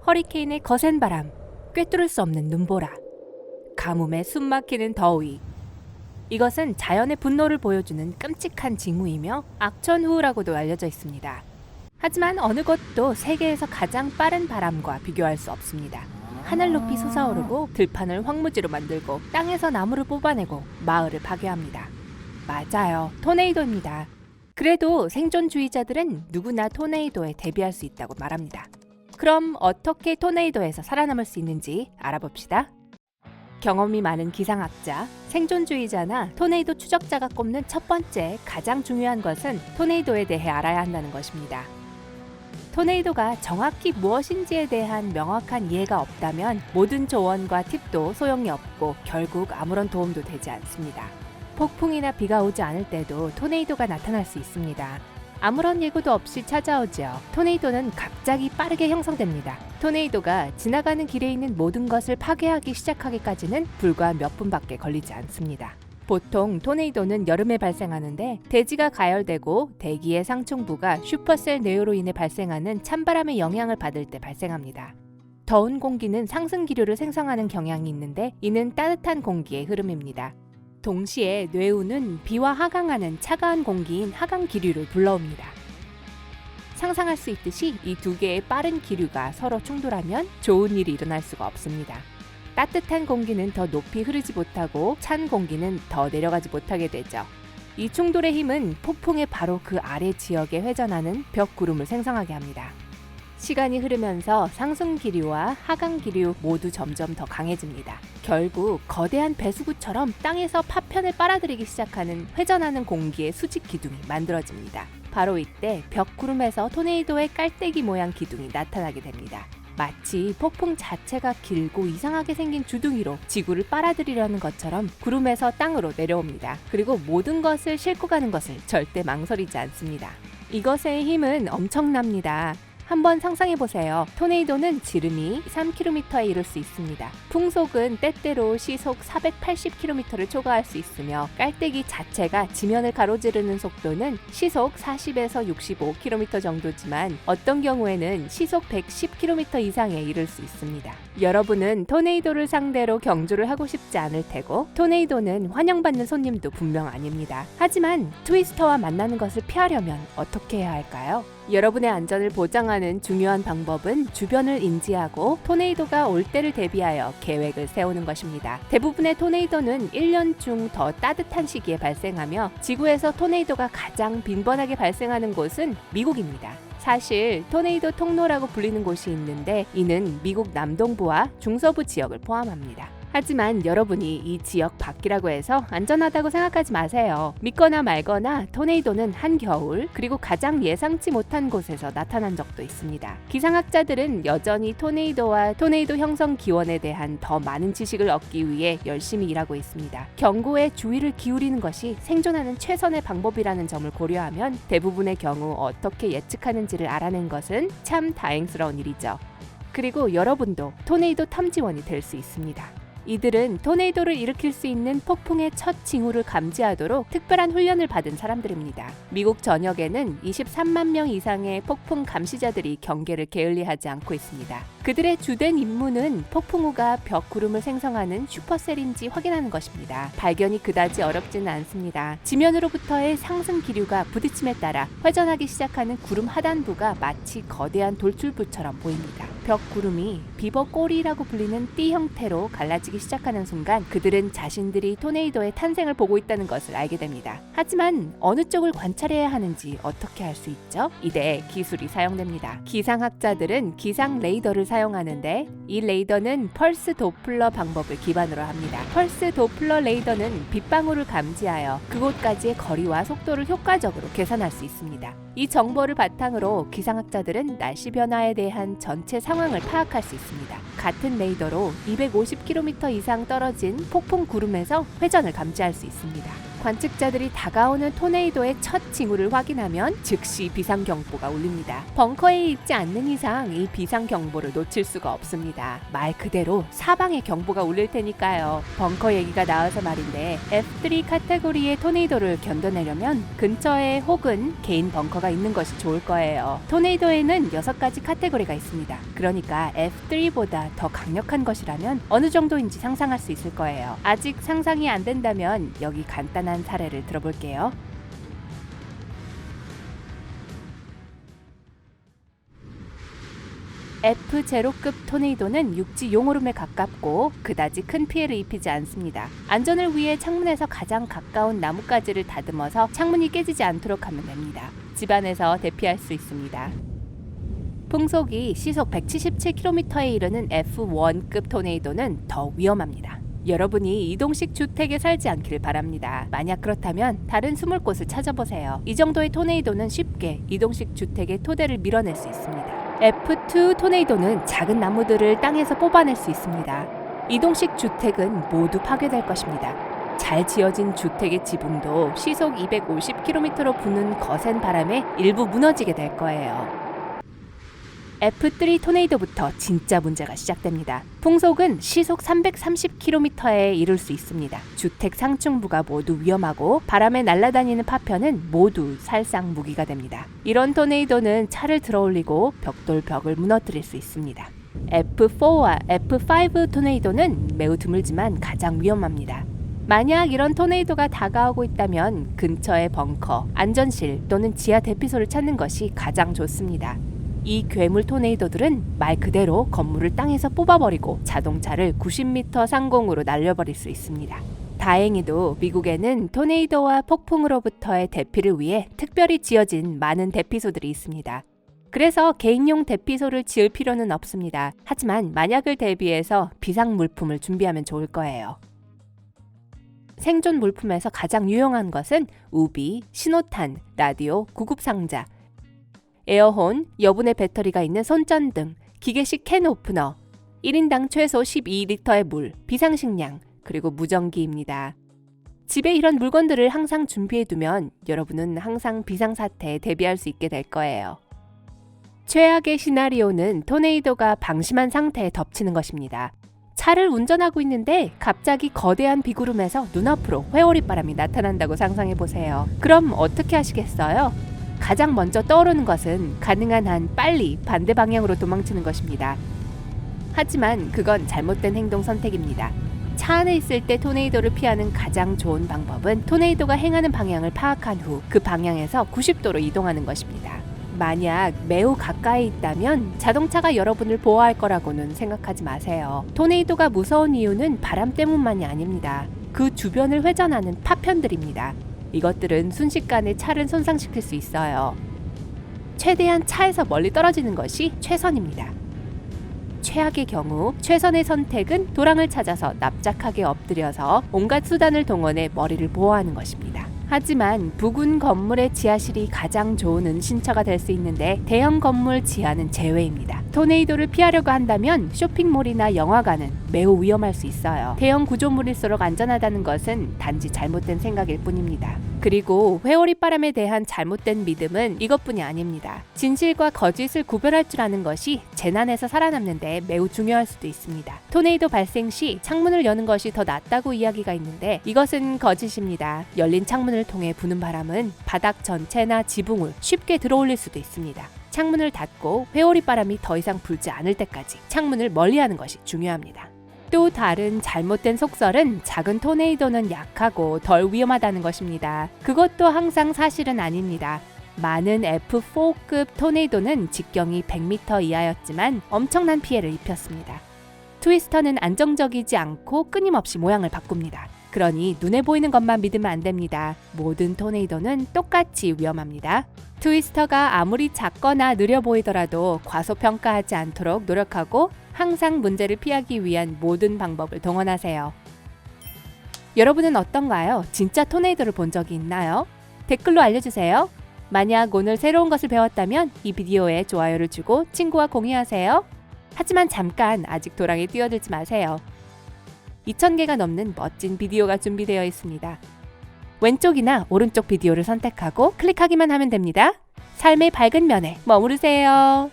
허리케인의 거센 바람, 꿰뚫을 수 없는 눈보라, 가뭄에 숨막히는 더위. 이것은 자연의 분노를 보여주는 끔찍한 징후이며 악천후라고도 알려져 있습니다. 하지만 어느 것도 세계에서 가장 빠른 바람과 비교할 수 없습니다. 하늘 높이 솟아오르고 들판을 황무지로 만들고 땅에서 나무를 뽑아내고 마을을 파괴합니다. 맞아요, 토네이도입니다. 그래도 생존주의자들은 누구나 토네이도에 대비할 수 있다고 말합니다. 그럼 어떻게 토네이도에서 살아남을 수 있는지 알아봅시다. 경험이 많은 기상학자, 생존주의자나 토네이도 추적자가 꼽는 첫 번째 가장 중요한 것은 토네이도에 대해 알아야 한다는 것입니다. 토네이도가 정확히 무엇인지에 대한 명확한 이해가 없다면 모든 조언과 팁도 소용이 없고 결국 아무런 도움도 되지 않습니다. 폭풍이나 비가 오지 않을 때도 토네이도가 나타날 수 있습니다. 아무런 예고도 없이 찾아오죠. 토네이도는 갑자기 빠르게 형성됩니다. 토네이도가 지나가는 길에 있는 모든 것을 파괴하기 시작하기까지는 불과 몇 분밖에 걸리지 않습니다. 보통 토네이도는 여름에 발생하는데 대지가 가열되고 대기의 상층부가 슈퍼셀 내유로 인해 발생하는 찬바람의 영향을 받을 때 발생합니다. 더운 공기는 상승 기류를 생성하는 경향이 있는데 이는 따뜻한 공기의 흐름입니다. 동시에 뇌우는 비와 하강하는 차가운 공기인 하강 기류를 불러옵니다. 상상할 수 있듯이 이 두 개의 빠른 기류가 서로 충돌하면 좋은 일이 일어날 수가 없습니다. 따뜻한 공기는 더 높이 흐르지 못하고 찬 공기는 더 내려가지 못하게 되죠. 이 충돌의 힘은 폭풍의 바로 그 아래 지역에 회전하는 벽구름을 생성하게 합니다. 시간이 흐르면서 상승 기류와 하강 기류 모두 점점 더 강해집니다. 결국 거대한 배수구처럼 땅에서 파편을 빨아들이기 시작하는 회전하는 공기의 수직 기둥이 만들어집니다. 바로 이때 벽구름에서 토네이도의 깔때기 모양 기둥이 나타나게 됩니다. 마치 폭풍 자체가 길고 이상하게 생긴 주둥이로 지구를 빨아들이려는 것처럼 구름에서 땅으로 내려옵니다. 그리고 모든 것을 싣고 가는 것을 절대 망설이지 않습니다. 이것의 힘은 엄청납니다. 한번 상상해보세요. 토네이도는 지름이 3km에 이를 수 있습니다. 풍속은 때때로 시속 480km를 초과할 수 있으며 깔때기 자체가 지면을 가로지르는 속도는 시속 40에서 65km 정도지만 어떤 경우에는 시속 110km 이상에 이를 수 있습니다. 여러분은 토네이도를 상대로 경주를 하고 싶지 않을 테고 토네이도는 환영받는 손님도 분명 아닙니다. 하지만 트위스터와 만나는 것을 피하려면 어떻게 해야 할까요? 여러분의 안전을 보장하는 중요한 방법은 주변을 인지하고 토네이도가 올 때를 대비하여 계획을 세우는 것입니다. 대부분의 토네이도는 1년 중 더 따뜻한 시기에 발생하며 지구에서 토네이도가 가장 빈번하게 발생하는 곳은 미국입니다. 사실 토네이도 통로라고 불리는 곳이 있는데 이는 미국 남동부와 중서부 지역을 포함합니다. 하지만 여러분이 이 지역 밖이라고 해서 안전하다고 생각하지 마세요. 믿거나 말거나 토네이도는 한겨울 그리고 가장 예상치 못한 곳에서 나타난 적도 있습니다. 기상학자들은 여전히 토네이도와 토네이도 형성 기원에 대한 더 많은 지식을 얻기 위해 열심히 일하고 있습니다. 경고에 주의를 기울이는 것이 생존하는 최선의 방법이라는 점을 고려하면 대부분의 경우 어떻게 예측하는지를 알아낸 것은 참 다행스러운 일이죠. 그리고 여러분도 토네이도 탐지원이 될 수 있습니다. 이들은 토네이도를 일으킬 수 있는 폭풍의 첫 징후를 감지하도록 특별한 훈련을 받은 사람들입니다. 미국 전역에는 23만 명 이상의 폭풍 감시자들이 경계를 게을리하지 않고 있습니다. 그들의 주된 임무는 폭풍 후가 벽구름을 생성하는 슈퍼셀인지 확인하는 것입니다. 발견이 그다지 어렵지는 않습니다. 지면으로부터의 상승 기류가 부딪힘에 따라 회전하기 시작하는 구름 하단부가 마치 거대한 돌출부처럼 보입니다. 벽구름이 비버 꼬리라고 불리는 띠 형태로 갈라지기 시작하는 순간 그들은 자신들이 토네이도의 탄생을 보고 있다는 것을 알게 됩니다. 하지만 어느 쪽을 관찰해야 하는지 어떻게 알 수 있죠? 이때 기술이 사용됩니다. 기상학자들은 기상 레이더를 사용하는데 이 레이더는 펄스 도플러 방법을 기반으로 합니다. 펄스 도플러 레이더는 빗방울을 감지하여 그곳까지의 거리와 속도를 효과적으로 계산할 수 있습니다. 이 정보를 바탕으로 기상학자들은 날씨 변화에 대한 전체 상황을 파악할 수 있습니다. 같은 레이더로 250km 이상 떨어진 폭풍 구름에서 회전을 감지할 수 있습니다. 관측자들이 다가오는 토네이도의 첫 징후를 확인하면 즉시 비상경보가 울립니다. 벙커에 있지 않는 이상 이 비상경보를 놓칠 수가 없습니다. 말 그대로 사방에 경보가 울릴 테니까요. 벙커 얘기가 나와서 말인데 F3 카테고리의 토네이도를 견뎌내려면 근처에 혹은 개인 벙커가 있는 것이 좋을 거예요. 토네이도에는 6가지 카테고리가 있습니다. 그러니까 F3보다 더 강력한 것이라면 어느 정도인지 상상할 수 있을 거예요. 아직 상상이 안 된다면 여기 간단한 사례를 들어볼게요. F0급 토네이도는 육지 용오름에 가깝고 그다지 큰 피해를 입히지 않습니다. 안전을 위해 창문에서 가장 가까운 나뭇가지를 다듬어서 창문이 깨지지 않도록 하면 됩니다. 집안에서 대피할 수 있습니다. 풍속이 시속 177km에 이르는 F1급 토네이도는 더 위험합니다. 여러분이 이동식 주택에 살지 않길 바랍니다. 만약 그렇다면 다른 숨을 곳을 찾아보세요. 이 정도의 토네이도는 쉽게 이동식 주택의 토대를 밀어낼 수 있습니다. F2 토네이도는 작은 나무들을 땅에서 뽑아낼 수 있습니다. 이동식 주택은 모두 파괴될 것입니다. 잘 지어진 주택의 지붕도 시속 250km로 부는 거센 바람에 일부 무너지게 될 거예요. F3 토네이도부터 진짜 문제가 시작됩니다. 풍속은 시속 330km에 이를 수 있습니다. 주택 상층부가 모두 위험하고 바람에 날아다니는 파편은 모두 살상 무기가 됩니다. 이런 토네이도는 차를 들어올리고 벽돌벽을 무너뜨릴 수 있습니다. F4와 F5 토네이도는 매우 드물지만 가장 위험합니다. 만약 이런 토네이도가 다가오고 있다면 근처의 벙커, 안전실 또는 지하 대피소를 찾는 것이 가장 좋습니다. 이 괴물 토네이도들은 말 그대로 건물을 땅에서 뽑아버리고 자동차를 90m 상공으로 날려버릴 수 있습니다. 다행히도 미국에는 토네이도와 폭풍으로부터의 대피를 위해 특별히 지어진 많은 대피소들이 있습니다. 그래서 개인용 대피소를 지을 필요는 없습니다. 하지만 만약을 대비해서 비상 물품을 준비하면 좋을 거예요. 생존 물품에서 가장 유용한 것은 우비, 신호탄, 라디오, 구급상자, 에어혼, 여분의 배터리가 있는 손전등, 기계식 캔 오프너, 1인당 최소 12리터의 물, 비상식량, 그리고 무전기입니다. 집에 이런 물건들을 항상 준비해두면 여러분은 항상 비상사태에 대비할 수 있게 될 거예요. 최악의 시나리오는 토네이도가 방심한 상태에 덮치는 것입니다. 차를 운전하고 있는데 갑자기 거대한 비구름에서 눈앞으로 회오리바람이 나타난다고 상상해보세요. 그럼 어떻게 하시겠어요? 가장 먼저 떠오르는 것은 가능한 한 빨리 반대 방향으로 도망치는 것입니다. 하지만 그건 잘못된 행동 선택입니다. 차 안에 있을 때 토네이도를 피하는 가장 좋은 방법은 토네이도가 행하는 방향을 파악한 후 그 방향에서 90도로 이동하는 것입니다. 만약 매우 가까이 있다면 자동차가 여러분을 보호할 거라고는 생각하지 마세요. 토네이도가 무서운 이유는 바람 때문만이 아닙니다. 그 주변을 회전하는 파편들입니다. 이것들은 순식간에 차를 손상시킬 수 있어요. 최대한 차에서 멀리 떨어지는 것이 최선입니다. 최악의 경우 최선의 선택은 도랑을 찾아서 납작하게 엎드려서 온갖 수단을 동원해 머리를 보호하는 것입니다. 하지만 부근 건물의 지하실이 가장 좋은 은신처가 될 수 있는데 대형 건물 지하는 제외입니다. 토네이도를 피하려고 한다면 쇼핑몰이나 영화관은 매우 위험할 수 있어요. 대형 구조물일수록 안전하다는 것은 단지 잘못된 생각일 뿐입니다. 그리고 회오리바람에 대한 잘못된 믿음은 이것뿐이 아닙니다. 진실과 거짓을 구별할 줄 아는 것이 재난에서 살아남는 데 매우 중요할 수도 있습니다. 토네이도 발생 시 창문을 여는 것이 더 낫다고 이야기가 있는데 이것은 거짓입니다. 열린 창문을 통해 부는 바람은 바닥 전체나 지붕을 쉽게 들어올릴 수도 있습니다. 창문을 닫고 회오리바람이 더 이상 불지 않을 때까지 창문을 멀리하는 것이 중요합니다. 또 다른 잘못된 속설은 작은 토네이도는 약하고 덜 위험하다는 것입니다. 그것도 항상 사실은 아닙니다. 많은 F4급 토네이도는 직경이 100m 이하였지만 엄청난 피해를 입혔습니다. 트위스터는 안정적이지 않고 끊임없이 모양을 바꿉니다. 그러니 눈에 보이는 것만 믿으면 안 됩니다. 모든 토네이도는 똑같이 위험합니다. 트위스터가 아무리 작거나 느려 보이더라도 과소평가하지 않도록 노력하고 항상 문제를 피하기 위한 모든 방법을 동원하세요. 여러분은 어떤가요? 진짜 토네이도를 본 적이 있나요? 댓글로 알려주세요. 만약 오늘 새로운 것을 배웠다면 이 비디오에 좋아요를 주고 친구와 공유하세요. 하지만 잠깐 아직 도랑에 뛰어들지 마세요. 2,000개가 넘는 멋진 비디오가 준비되어 있습니다. 왼쪽이나 오른쪽 비디오를 선택하고 클릭하기만 하면 됩니다. 삶의 밝은 면에 머무르세요.